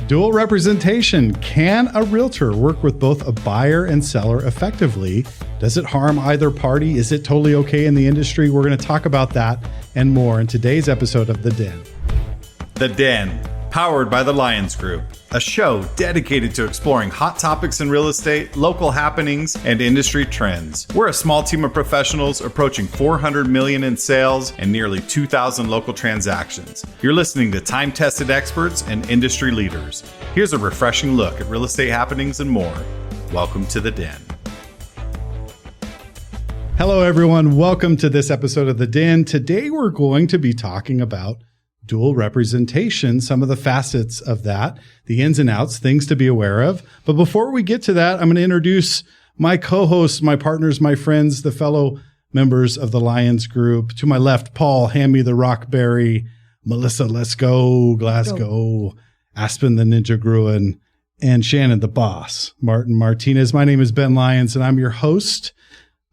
Dual representation. Can a realtor work with both a buyer and seller effectively? Does it harm either party? Is it totally okay in the industry? We're going to talk about that and more in today's episode of The Den. The Den, powered by the Lyons Group, a show dedicated to exploring hot topics in real estate, local happenings, and industry trends. We're a small team of professionals approaching $400 million in sales and nearly 2,000 local transactions. You're listening to time-tested experts and industry leaders. Here's a refreshing look at real estate happenings and more. Welcome to The Den. Hello, everyone. Welcome to this episode of The Den. Today, we're going to be talking about dual representation, some of the facets of that, the ins and outs, things to be aware of. But before we get to that, I'm going to introduce my co-hosts, my partners, my friends, the fellow members of the Lyons Group. To my left, Paul, hand me the rockberry, Melissa, let's go, Glasgow, Aspen, the Ninja Groen, and Shannon, the boss, Martin Martinez. My name is Ben Lyons, and I'm your host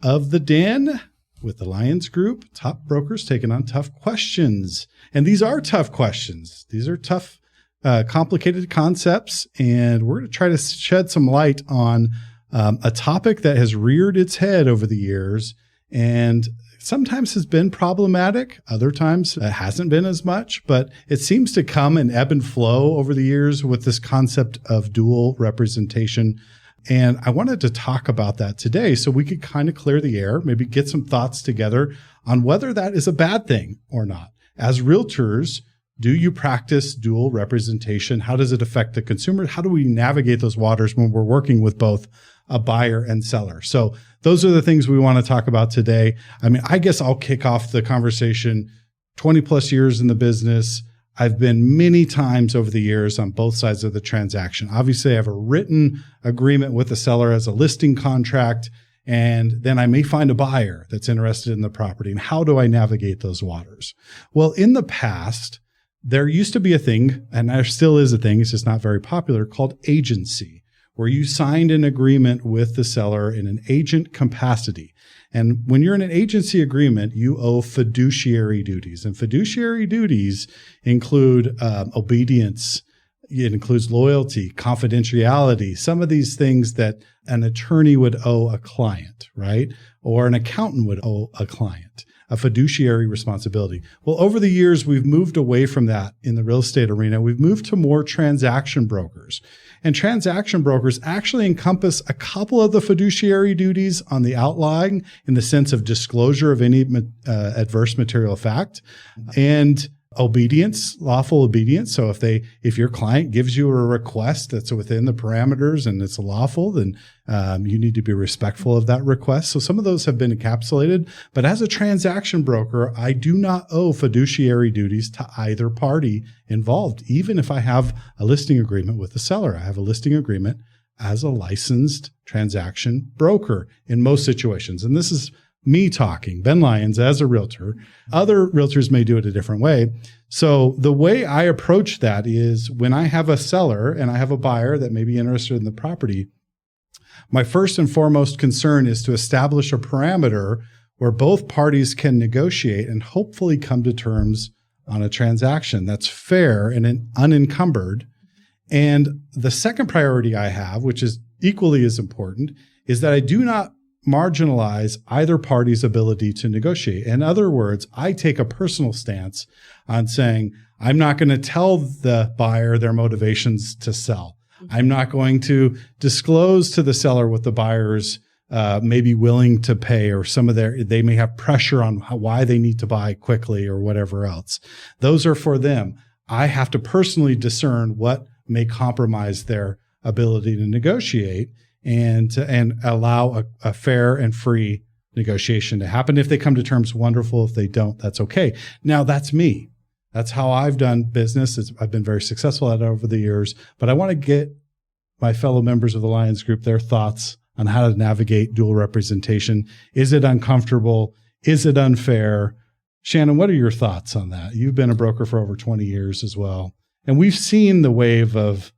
of The Den with the Lyons Group, top brokers taking on tough questions. And these are tough questions. These are tough, complicated concepts. And we're going to try to shed some light on a topic that has reared its head over the years and sometimes has been problematic. Other times it hasn't been as much, but it seems to come and ebb and flow over the years with this concept of dual representation. And I wanted to talk about that today so we could kind of clear the air, maybe get some thoughts together on whether that is a bad thing or not. As realtors, do you practice dual representation? How does it affect the consumer? How do we navigate those waters when we're working with both a buyer and seller? So those are the things we want to talk about today. I mean, I guess I'll kick off the conversation. 20 plus years in the business. I've been many times over the years on both sides of the transaction. Obviously, I have a written agreement with the seller as a listing contract, and then I may find a buyer that's interested in the property. And how do I navigate those waters? Well, in the past, there used to be a thing, and there still is a thing, it's just not very popular, called agency, where you signed an agreement with the seller in an agent capacity. And when you're in an agency agreement, you owe fiduciary duties. And fiduciary duties include obedience. It includes loyalty, confidentiality, some of these things that an attorney would owe a client, right? Or an accountant would owe a client, a fiduciary responsibility. Well, over the years, we've moved away from that in the real estate arena. We've moved to more transaction brokers. And transaction brokers actually encompass a couple of the fiduciary duties on the outlying in the sense of disclosure of any adverse material fact and obedience, lawful obedience. So if your client gives you a request that's within the parameters and it's lawful, then you need to be respectful of that request. So some of those have been encapsulated. But as a transaction broker, I do not owe fiduciary duties to either party involved, even if I have a listing agreement with the seller. I have a listing agreement as a licensed transaction broker in most situations. And this is me talking, Ben Lyons as a realtor. Other realtors may do it a different way. So the way I approach that is when I have a seller and I have a buyer that may be interested in the property, my first and foremost concern is to establish a parameter where both parties can negotiate and hopefully come to terms on a transaction that's fair and unencumbered. And the second priority I have, which is equally as important, is that I do not marginalize either party's ability to negotiate. In other words, I take a personal stance on saying, I'm not going to tell the buyer their motivations to sell. I'm not going to disclose to the seller what the buyers may be willing to pay, or they may have pressure on why they need to buy quickly or whatever else. Those are for them. I have to personally discern what may compromise their ability to negotiate and allow a fair and free negotiation to happen. If they come to terms, wonderful. If they don't, that's okay. Now, that's me. That's how I've done business. I've been very successful at it over the years. But I want to get my fellow members of the Lyons Group their thoughts on how to navigate dual representation. Is it uncomfortable? Is it unfair? Shannon, what are your thoughts on that? You've been a broker for over 20 years as well. And we've seen the wave of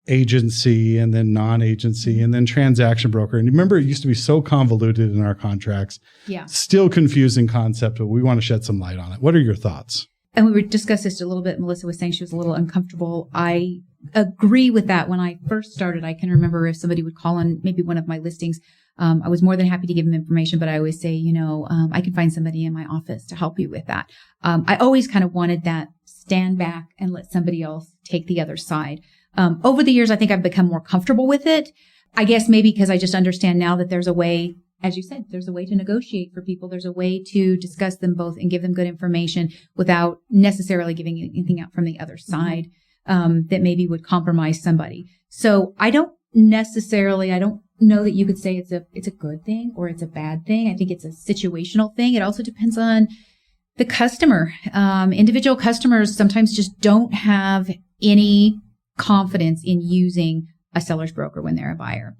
agency and then non-agency and then transaction broker. And remember, it used to be so convoluted in our contracts. Yeah. Still confusing concept, but we want to shed some light on it. What are your thoughts? and we discussed this a little bit. Melissa was saying she was a little uncomfortable. I agree with that. When I first started, I can remember if somebody would call on maybe one of my listings, I was more than happy to give them information, but I always say, I can find somebody in my office to help you with that. I always kind of wanted that stand back and let somebody else take the other side. Over the years, I think I've become more comfortable with it. I guess maybe because I just understand now that there's a way, as you said, there's a way to negotiate for people. There's a way to discuss them both and give them good information without necessarily giving anything out from the other side, that maybe would compromise somebody. So I don't know that you could say it's a good thing or it's a bad thing. I think it's a situational thing. It also depends on the customer. Individual customers sometimes just don't have any confidence in using a seller's broker when they're a buyer.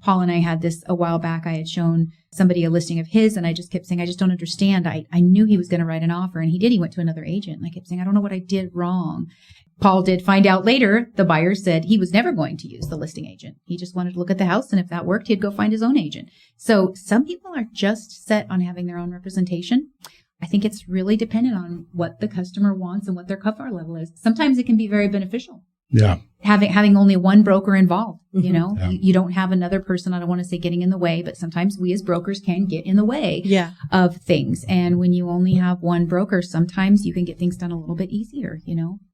Paul and I had this a while back. I had shown somebody a listing of his and I just kept saying, I just don't understand. I knew he was going to write an offer and he did. He went to another agent and I kept saying, I don't know what I did wrong. Paul did find out later, the buyer said he was never going to use the listing agent. He just wanted to look at the house. And if that worked, he'd go find his own agent. So some people are just set on having their own representation. I think it's really dependent on what the customer wants and what their comfort level is. Sometimes it can be very beneficial. Yeah. Having only one broker involved, you don't have another person. I don't want to say getting in the way, but sometimes we as brokers can get in the way of things. And when you only have one broker, sometimes you can get things done a little bit easier,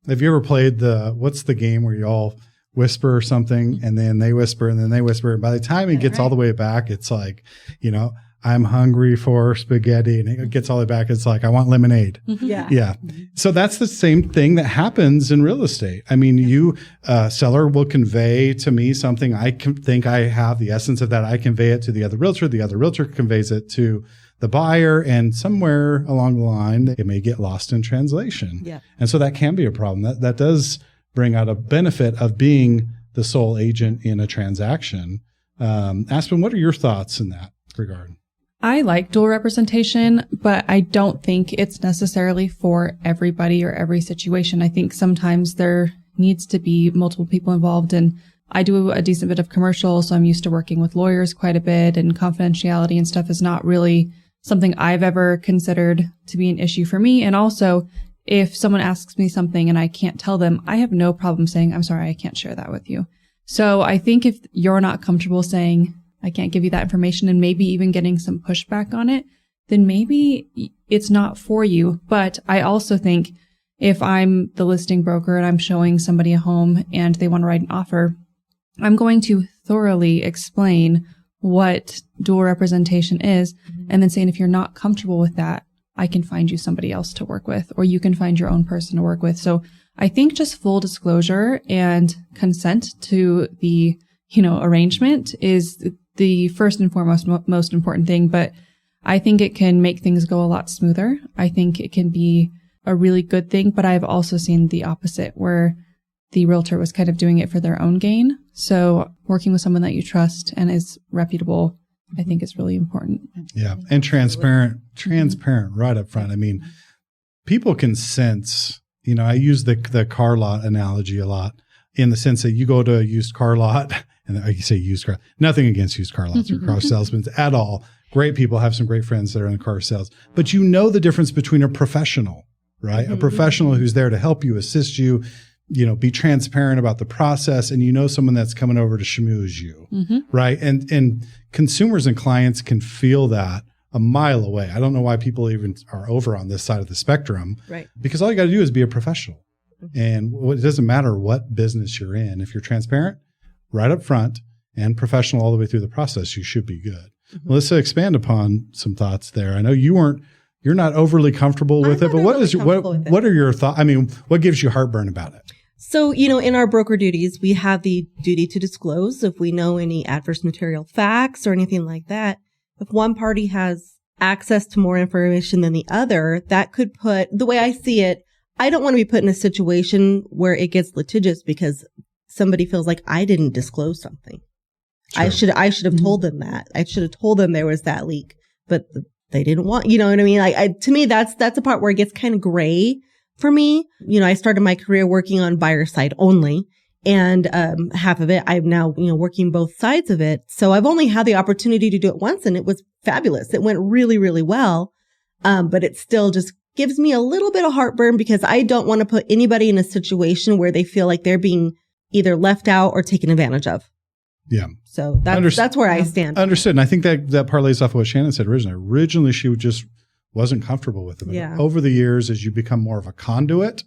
Have you ever played what's the game where you all whisper something and then they whisper and then they whisper? And by the time it gets all the way back, it's like, I'm hungry for spaghetti, and it gets all the way back. It's like, I want lemonade. Yeah. So that's the same thing that happens in real estate. I mean, seller will convey to me something. I think I have the essence of that. I convey it to the other realtor. The other realtor conveys it to the buyer, and somewhere along the line, it may get lost in translation. Yeah. And so that can be a problem. That does bring out a benefit of being the sole agent in a transaction. Aspen, what are your thoughts in that regard? I like dual representation, but I don't think it's necessarily for everybody or every situation. I think sometimes there needs to be multiple people involved, and I do a decent bit of commercial, so I'm used to working with lawyers quite a bit, and confidentiality and stuff is not really something I've ever considered to be an issue for me. And also, if someone asks me something and I can't tell them, I have no problem saying, I'm sorry, I can't share that with you. So I think if you're not comfortable saying, I can't give you that information, and maybe even getting some pushback on it, then maybe it's not for you. But I also think if I'm the listing broker and I'm showing somebody a home and they want to write an offer, I'm going to thoroughly explain what dual representation is, and then saying, if you're not comfortable with that, I can find you somebody else to work with, or you can find your own person to work with. So I think just full disclosure and consent to the, arrangement is the first and foremost, most important thing. But I think it can make things go a lot smoother. I think it can be a really good thing, but I've also seen the opposite, where the realtor was kind of doing it for their own gain. So working with someone that you trust and is reputable, I think is really important. Yeah. And transparent right up front. I mean, people can sense, I use the car lot analogy a lot, in the sense that you go to a used car lot, and you say used car, nothing against used car lots or car salesmen at all. Great people, have some great friends that are in the car sales, but the difference between a professional, right? A professional who's there to help you, assist you, be transparent about the process, and someone that's coming over to schmooze you, right? And consumers and clients can feel that a mile away. I don't know why people even are over on this side of the spectrum, right? Because all you got to do is be a professional. And it doesn't matter what business you're in. If you're transparent right up front and professional all the way through the process, you should be good. Melissa, expand upon some thoughts there. I know you're not overly comfortable with it, but what are your thoughts? I mean, what gives you heartburn about it? So, in our broker duties, we have the duty to disclose if we know any adverse material facts or anything like that. If one party has access to more information than the other, that could the way I see it, I don't want to be put in a situation where it gets litigious because somebody feels like I didn't disclose something. Sure. I should have told them that. I should have told them there was that leak, but they didn't want, you know what I mean? To me, that's a part where it gets kind of gray for me. I started my career working on buyer side only, and half of it I'm now, working both sides of it. So I've only had the opportunity to do it once, and it was fabulous. It went really, really well. But it still just gives me a little bit of heartburn because I don't want to put anybody in a situation where they feel like they're being either left out or taken advantage of. Yeah. So that's where I stand. Understood. And I think that parlays off of what Shannon said originally. Originally, she just wasn't comfortable with it. But over the years, as you become more of a conduit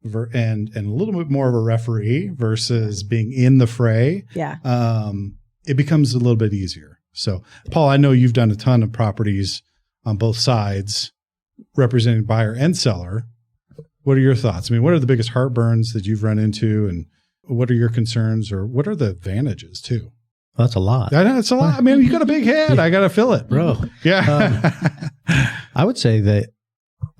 and a little bit more of a referee versus being in the fray, it becomes a little bit easier. So, Paul, I know you've done a ton of properties on both sides, representing buyer and seller. What are your thoughts? I mean, what are the biggest heartburns that you've run into, and what are your concerns, or what are the advantages too? Well, that's a lot. I know it's a lot. I mean, you got a big head. I got to fill it, bro. Yeah. I would say that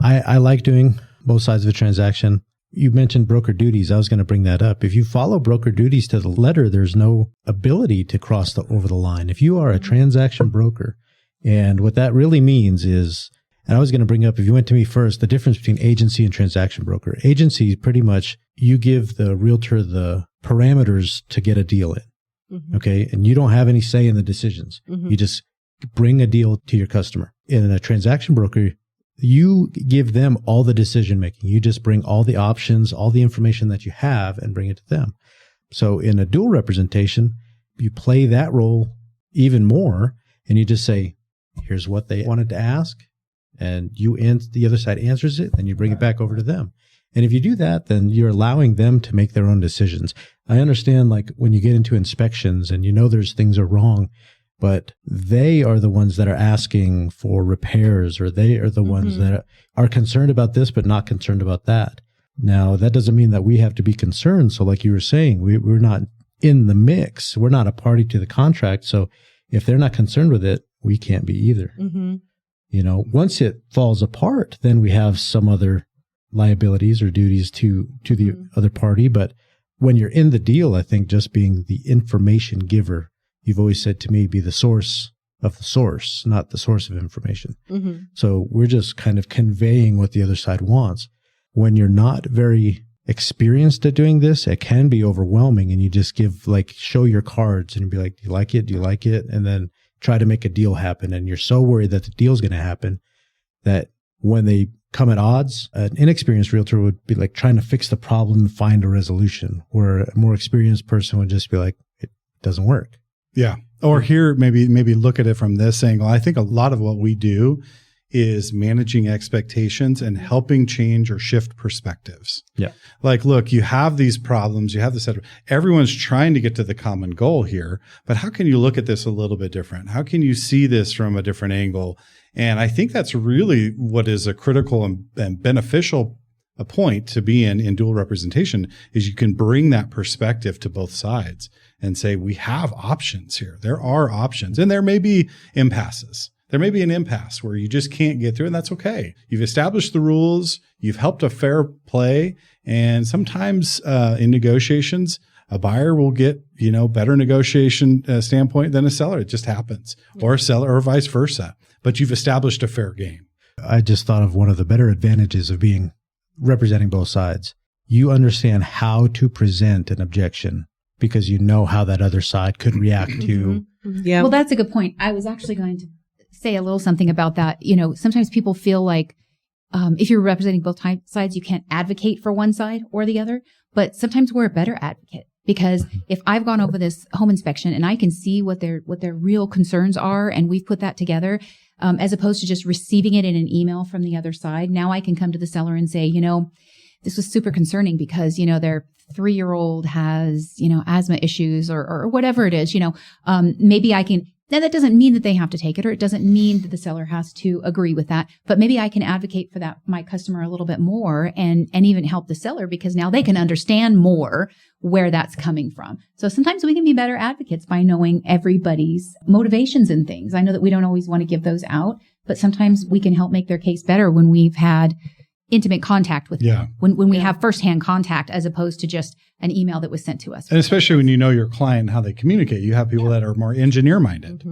I like doing both sides of a transaction. You mentioned broker duties. I was going to bring that up. If you follow broker duties to the letter, there's no ability to cross over the line. If you are a transaction broker, and what that really means is, and I was going to bring up, if you went to me first, the difference between agency and transaction broker. Agency, pretty much, you give the realtor the parameters to get a deal in, okay? And you don't have any say in the decisions. You just bring a deal to your customer. In a transaction broker, you give them all the decision making. You just bring all the options, all the information that you have, and bring it to them. So in a dual representation, you play that role even more, and you just say, here's what they wanted to ask. And the other side answers it, then you bring it back over to them. And if you do that, then you're allowing them to make their own decisions. I understand, like, when you get into inspections and there's things are wrong, but they are the ones that are asking for repairs, or they are the ones that are concerned about this, but not concerned about that. Now, that doesn't mean that we have to be concerned. So like you were saying, we're not in the mix. We're not a party to the contract. So if they're not concerned with it, we can't be either. Once it falls apart, then we have some other liabilities or duties to the other party. But when you're in the deal, I think just being the information giver, you've always said to me, be the source of the source, not the source of information. So we're just kind of conveying what the other side wants. When you're not very experienced at doing this, it can be overwhelming, and you just show your cards and be like, do you like it? Do you like it? And then try to make a deal happen. And you're so worried that the deal's going to happen that when they come at odds, an inexperienced realtor would be like trying to fix the problem and find a resolution, where a more experienced person would just be like, it doesn't work. Yeah. Or here, maybe look at it from this angle. I think a lot of what we do is managing expectations and helping change or shift perspectives. Yeah. Like, look, you have these problems, you have this, everyone's trying to get to the common goal here, but how can you look at this a little bit different? How can you see this from a different angle? And I think that's really what is a critical and beneficial a point to be in dual representation, is you can bring that perspective to both sides and say, we have options here. There are options, and there may be impasses. There may be an impasse where you just can't get through, and that's okay. You've established the rules. You've helped a fair play. And sometimes in negotiations, a buyer will get, better negotiation standpoint than a seller. It just happens, or a seller, or vice versa. But you've established a fair game. I just thought of one of the better advantages of representing both sides. You understand how to present an objection because you know how that other side could react to. Yeah. Well, that's a good point. I was actually going to say a little something about that. Sometimes people feel like if you're representing both sides, you can't advocate for one side or the other. But sometimes we're a better advocate, because if I've gone over this home inspection and I can see what their real concerns are, and we've put that together, as opposed to just receiving it in an email from the other side, now I can come to the seller and say, this was super concerning because, their 3-year-old has, asthma issues or whatever it is, maybe I can. Now, that doesn't mean that they have to take it, or it doesn't mean that the seller has to agree with that, but maybe I can advocate for my customer a little bit more and even help the seller, because now they can understand more where that's coming from. So sometimes we can be better advocates by knowing everybody's motivations and things. I know that we don't always want to give those out, but sometimes we can help make their case better when we've had intimate contact with them, when we have firsthand contact, as opposed to just an email that was sent to us. And especially when you know your client and how they communicate. You have people that are more engineer minded.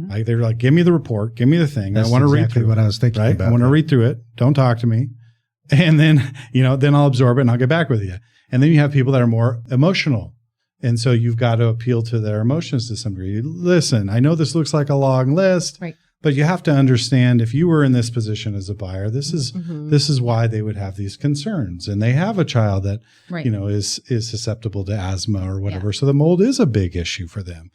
Like, they're like, give me the report, give me the thing. That's I want to read exactly through what I was thinking about. I want to read through it. Don't talk to me. And then, then I'll absorb it and I'll get back with you. And then you have people that are more emotional. And so you've got to appeal to their emotions to some degree. Listen, I know this looks like a long list. Right. But you have to understand, if you were in this position as a buyer, this is why they would have these concerns. And they have a child that, Right. is susceptible to asthma or whatever. So the mold is a big issue for them.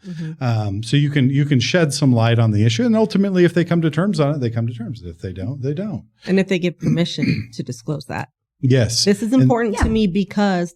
So you can shed some light on the issue. And ultimately, if they come to terms on it, they come to terms. If they don't, they don't. And if they give permission to disclose that. Yes. This is important to me because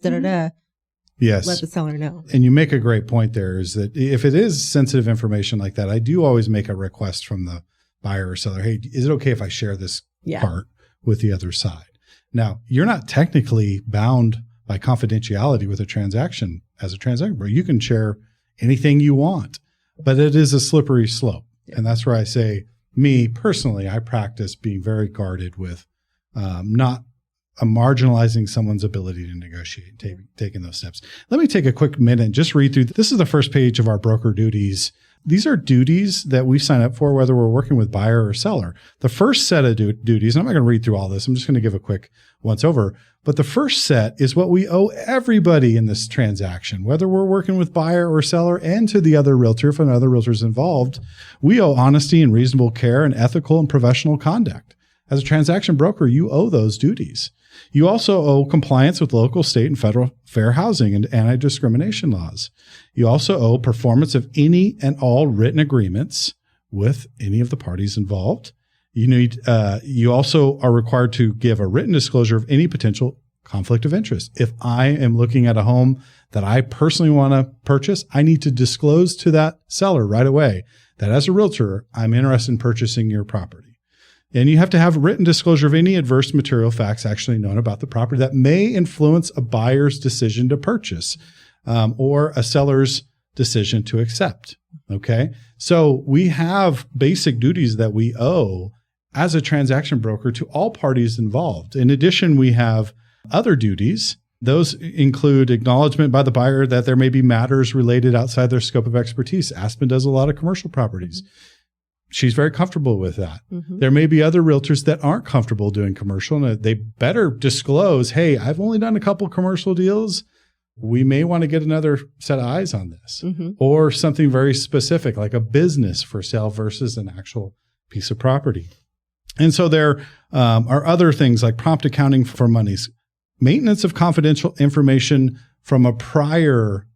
Yes. let the seller know. And you make a great point there, is that if it is sensitive information like that, I do always make a request from the buyer or seller. Hey, is it okay if I share this part with the other side? Now, you're not technically bound by confidentiality with a transaction as a transaction, but you can share anything you want, but it is a slippery slope. Yeah. And that's where I say, me personally, I practice being very guarded with not marginalizing someone's ability to negotiate, taking those steps. Let me take a quick minute and just read through. This is the first page of our broker duties. These are duties that we sign up for, whether we're working with buyer or seller. The first set of duties, and I'm not going to read through all this. I'm just going to give a quick once over. But the first set is what we owe everybody in this transaction, whether we're working with buyer or seller, and to the other realtor, if another realtor is involved. We owe honesty and reasonable care and ethical and professional conduct. As a transaction broker, you owe those duties. You also owe compliance with local, state, and federal fair housing and anti-discrimination laws. You also owe performance of any and all written agreements with any of the parties involved. You also are required to give a written disclosure of any potential conflict of interest. If I am looking at a home that I personally want to purchase, I need to disclose to that seller right away that as a realtor, I'm interested in purchasing your property. And you have to have written disclosure of any adverse material facts actually known about the property that may influence a buyer's decision to purchase or a seller's decision to accept. Okay. So we have basic duties that we owe as a transaction broker to all parties involved. In addition, we have other duties. Those include acknowledgement by the buyer that there may be matters related outside their scope of expertise. Aspen does a lot of commercial properties. She's very comfortable with that. There may be other realtors that aren't comfortable doing commercial, and they better disclose, hey, I've only done a couple commercial deals. We may want to get another set of eyes on this, or something very specific like a business for sale versus an actual piece of property. And so there are other things like prompt accounting for monies, maintenance of confidential information from a prior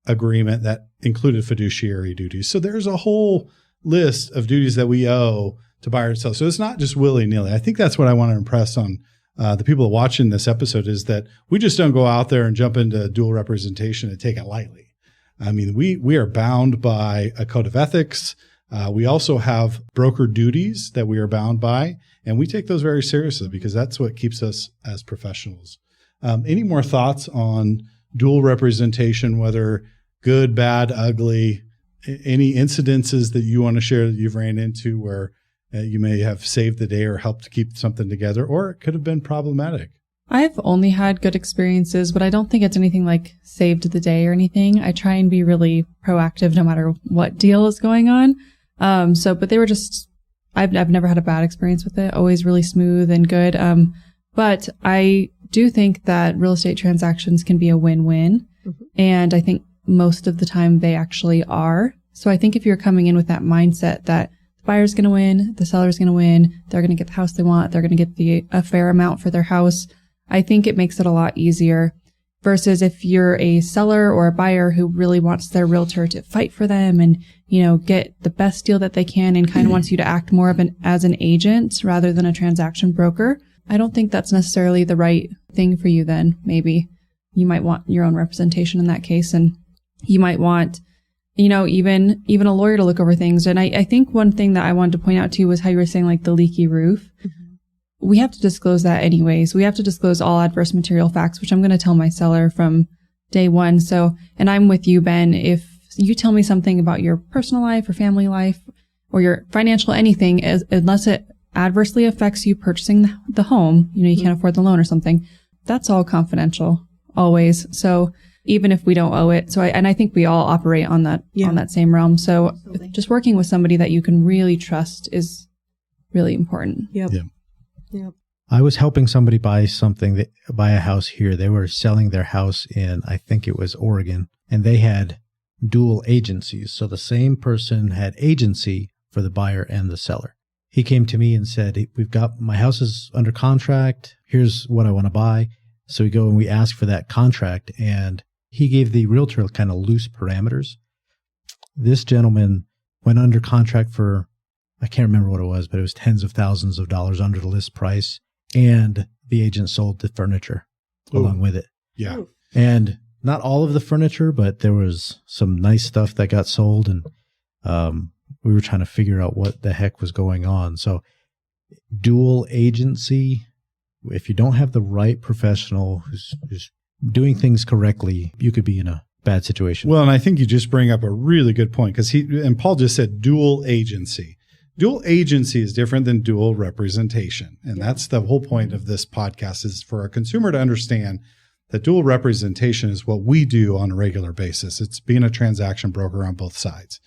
agreement that included fiduciary duties. So there's a whole list of duties that we owe to buyer and seller. So it's not just willy-nilly. I think that's what I want to impress on the people watching this episode, is that we just don't go out there and jump into dual representation and take it lightly. I mean, we are bound by a code of ethics. We also have broker duties that we are bound by, and we take those very seriously because that's what keeps us as professionals. Any more thoughts on dual representation, whether good, bad, ugly? Any incidences that you want to share that you've ran into where you may have saved the day or helped keep something together, or it could have been problematic? I've only had good experiences, but I don't think it's anything like saved the day or anything. I try and be really proactive no matter what deal is going on. But they were just, I've never had a bad experience with it. Always really smooth and good. But I do think that real estate transactions can be a win-win. And I think most of the time they actually are. So I think if you're coming in with that mindset that the buyer's going to win, the seller's going to win, they're going to get the house they want, they're going to get a fair amount for their house, I think it makes it a lot easier versus if you're a seller or a buyer who really wants their realtor to fight for them and, get the best deal that they can and kind of wants you to act more as an agent rather than a transaction broker. I don't think that's necessarily the right thing for you then. Maybe you might want your own representation in that case, and you might want, even a lawyer to look over things. And I think one thing that I wanted to point out too was how you were saying like the leaky roof. We have to disclose that anyways. We have to disclose all adverse material facts, which I'm going to tell my seller from day one. So, and I'm with you, Ben. If you tell me something about your personal life or family life or your financial anything, unless it adversely affects you purchasing the home, you can't afford the loan or something, that's all confidential always. So even if we don't owe it. So I think we all operate on that same realm. So absolutely. Just working with somebody that you can really trust is really important. Yep. I was helping somebody buy a house here. They were selling their house in, I think it was Oregon, and they had dual agencies. So the same person had agency for the buyer and the seller. He came to me and said, we've got, my house is under contract. Here's what I want to buy. So we go and we ask for that contract, and he gave the realtor kind of loose parameters. This gentleman went under contract for, I can't remember what it was, but it was tens of thousands of dollars under the list price. And the agent sold the furniture along with it. Yeah. And not all of the furniture, but there was some nice stuff that got sold. And we were trying to figure out what the heck was going on. So dual agency, if you don't have the right professional who's doing things correctly, you could be in a bad situation. Well, and I think you just bring up a really good point, because Paul just said dual agency. Dual agency is different than dual representation. And that's the whole point of this podcast, is for a consumer to understand that dual representation is what we do on a regular basis. It's being a transaction broker on both sides.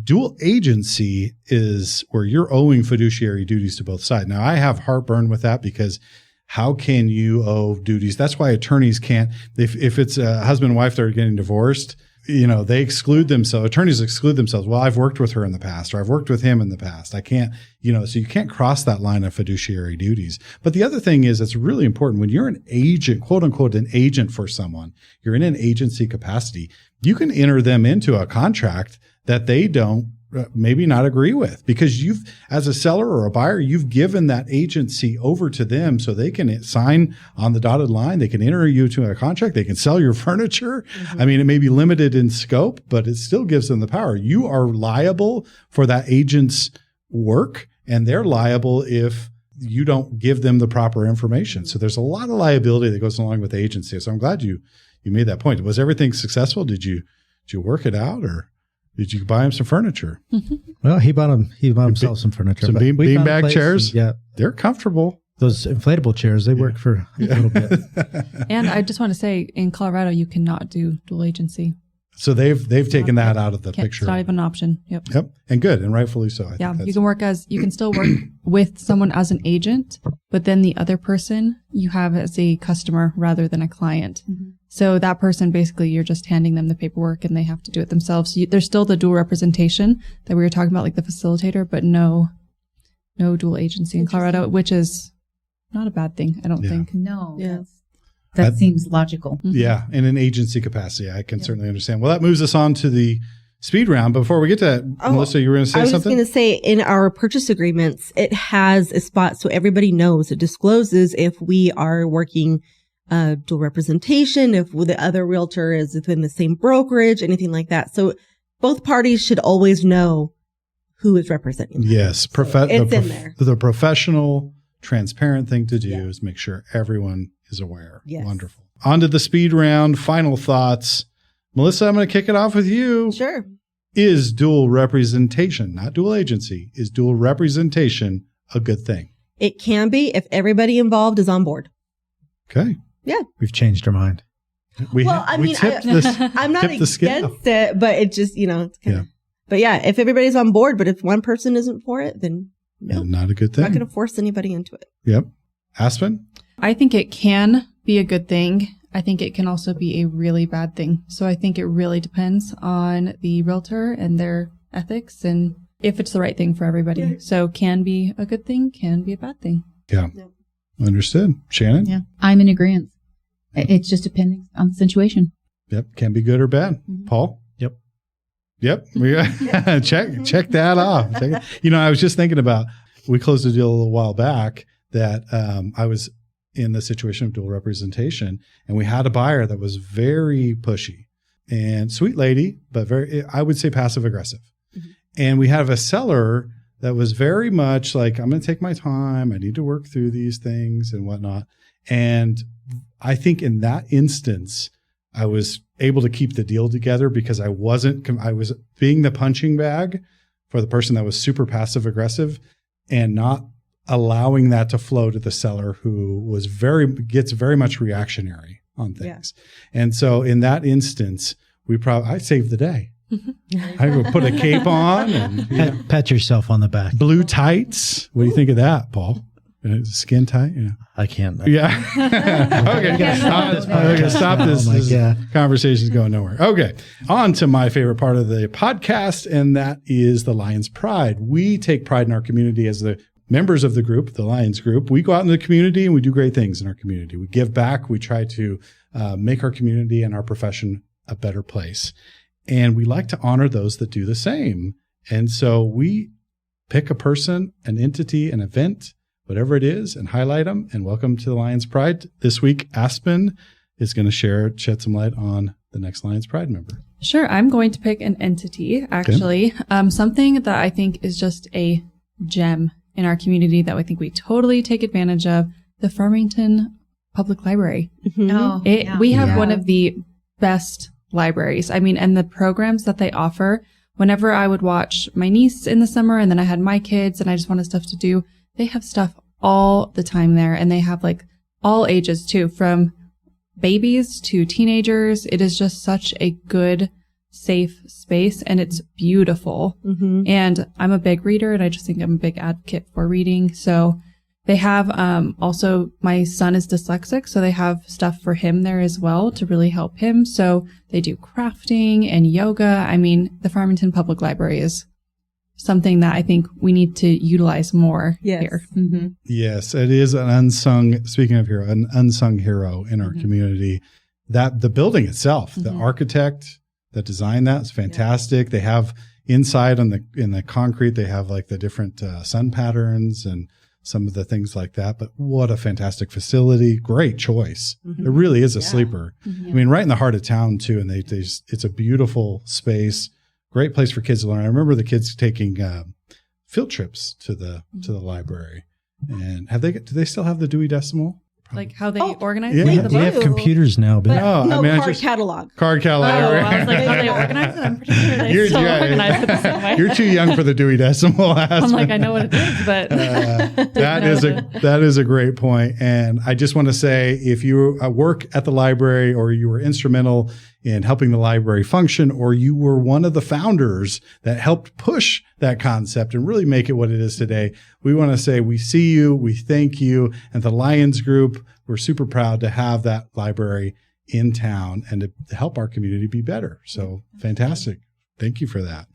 Dual agency is where you're owing fiduciary duties to both sides. Now, I have heartburn with that, because how can you owe duties? That's why attorneys can't, if it's a husband and wife that are getting divorced, they exclude themselves. Attorneys exclude themselves. Well, I've worked with her in the past, or I've worked with him in the past. I can't, so you can't cross that line of fiduciary duties. But the other thing is, it's really important when you're an agent, quote unquote, an agent for someone, you're in an agency capacity, you can enter them into a contract that they don't maybe not agree with, because you've, as a seller or a buyer, you've given that agency over to them so they can sign on the dotted line. They can enter you to a contract. They can sell your furniture. Mm-hmm. I mean, it may be limited in scope, but it still gives them the power. You are liable for that agent's work, and they're liable if you don't give them the proper information. So there's a lot of liability that goes along with the agency. So I'm glad you made that point. Was everything successful? Did you work it out, or did you buy him some furniture? Mm-hmm. Well, he bought himself some furniture. Some beanbag chairs. Yeah. They're comfortable. Those inflatable chairs, they work for a little bit. And I just want to say, in Colorado, you cannot do dual agency. So they've taken that out of the picture. It's not even an option. Yep. And good, and rightfully so. I think you can still work with someone as an agent, but then the other person you have as a customer rather than a client. Mm-hmm. So that person, basically, you're just handing them the paperwork and they have to do it themselves. So there's still the dual representation that we were talking about, like the facilitator, but no dual agency in Colorado, which is not a bad thing, I don't think. No. Yeah. That seems logical. Mm-hmm. Yeah. In an agency capacity, I can certainly understand. Well, that moves us on to the speed round. Before we get to that, Melissa, you were going to say something? I was going to say, in our purchase agreements, it has a spot so everybody knows. It discloses if we are working dual representation, if the other realtor is within the same brokerage, anything like that. So both parties should always know who is representing them. Yes. It's in there. The professional, transparent thing to do is make sure everyone is aware. Yes. Wonderful. On to the speed round. Final thoughts. Melissa, I'm going to kick it off with you. Sure. Is dual representation, not dual agency, is dual representation a good thing? It can be if everybody involved is on board. Okay. Yeah. We've changed our mind. I'm not against it, but it just, it's kind of, but yeah, if everybody's on board, but if one person isn't for it, then no, not a good thing. Not going to force anybody into it. Yep. Aspen? I think it can be a good thing. I think it can also be a really bad thing. So I think it really depends on the realtor and their ethics and if it's the right thing for everybody. Yeah. So can be a good thing, can be a bad thing. Yeah. Understood. Shannon? Yeah. I'm in agreement. It's just depending on the situation. Yep. Can be good or bad. Mm-hmm. Paul? Yep. Check that off. I was just thinking about, we closed a deal a little while back that I was in the situation of dual representation, and we had a buyer that was very pushy and sweet lady, but very, I would say, passive aggressive. Mm-hmm. And we have a seller that was very much like, I'm going to take my time. I need to work through these things and whatnot. And I think in that instance, I was able to keep the deal together because I was being the punching bag for the person that was super passive aggressive and not allowing that to flow to the seller who gets very much reactionary on things. Yeah. And so in that instance, I saved the day. I would put a cape on and pat yourself on the back. Blue tights. What do you think of that, Paul? Skin tight? Yeah. I can't. Yeah. Okay. Stop this. This conversation's going nowhere. Okay. On to my favorite part of the podcast, and that is the Lyons Pride. We take pride in our community as the members of the group, the Lyons Group. We go out in the community and we do great things in our community. We give back. We try to make our community and our profession a better place. And we like to honor those that do the same. And so we pick a person, an entity, an event, whatever it is, and highlight them and welcome to the Lyons Pride. This week, Aspen is going to shed some light on the next Lyons Pride member. Sure. I'm going to pick an entity, actually. Okay. Something that I think is just a gem in our community that I think we totally take advantage of, the Farmington Public Library. Mm-hmm. We have one of the best libraries. I mean, and the programs that they offer, whenever I would watch my niece in the summer and then I had my kids and I just wanted stuff to do, they have stuff all the time there. And they have like all ages too, from babies to teenagers. It is just such a good, safe space, and it's beautiful. Mm-hmm. And I'm a big reader, and I just think I'm a big advocate for reading. So they have also, my son is dyslexic, so they have stuff for him there as well to really help him. So they do crafting and yoga. I mean, the Farmington Public Library is something that I think we need to utilize more here. Mm-hmm. Yes, it is an unsung, speaking of hero, an unsung hero in our community. That the building itself, the architect that designed that is fantastic. They have inside in the concrete, they have like the different sun patterns and some of the things like that. But what a fantastic facility. Great choice. Mm-hmm. It really is a sleeper. Mm-hmm. I mean, right in the heart of town too. And it's a beautiful space. Great place for kids to learn. I remember the kids taking field trips to the library. And do they still have the Dewey Decimal? Like how they organize it? Yeah, they have computers now, but card catalog. Card catalog. Oh, I was like, how they organize it? I'm pretty sure they still organize it the same way. You're too young for the Dewey Decimal. I'm like, I know what it is, but that is a great point. And I just want to say, if you work at the library or you were instrumental in helping the library function, or you were one of the founders that helped push that concept and really make it what it is today, we want to say we see you, we thank you. And the Lyons Group, we're super proud to have that library in town and to help our community be better. So fantastic. Thank you for that.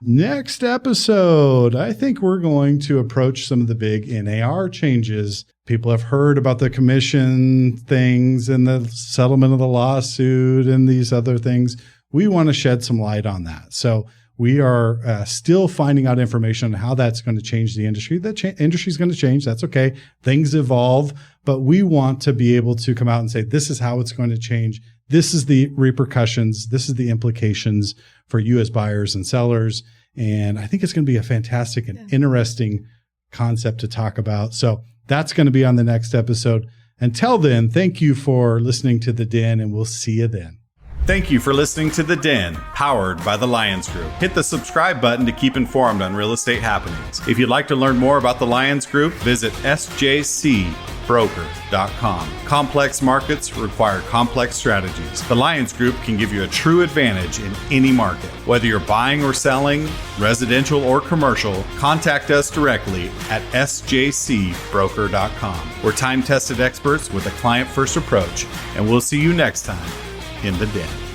Next episode, I think we're going to approach some of the big NAR changes. People have heard about the commission things and the settlement of the lawsuit and these other things. We want to shed some light on that. So we are still finding out information on how that's going to change the industry. The industry is going to change. That's okay. Things evolve, but we want to be able to come out and say, this is how it's going to change. This is the repercussions. This is the implications for you as buyers and sellers. And I think it's going to be a fantastic and interesting concept to talk about. So that's going to be on the next episode. Until then, thank you for listening to The Den, and we'll see you then. Thank you for listening to The Den, powered by the Lyons Group. Hit the subscribe button to keep informed on real estate happenings. If you'd like to learn more about the Lyons Group, visit sjcbroker.com. Complex markets require complex strategies. The Lyons Group can give you a true advantage in any market. Whether you're buying or selling, residential or commercial, contact us directly at sjcbroker.com. We're time-tested experts with a client-first approach, and we'll see you next time in The Den.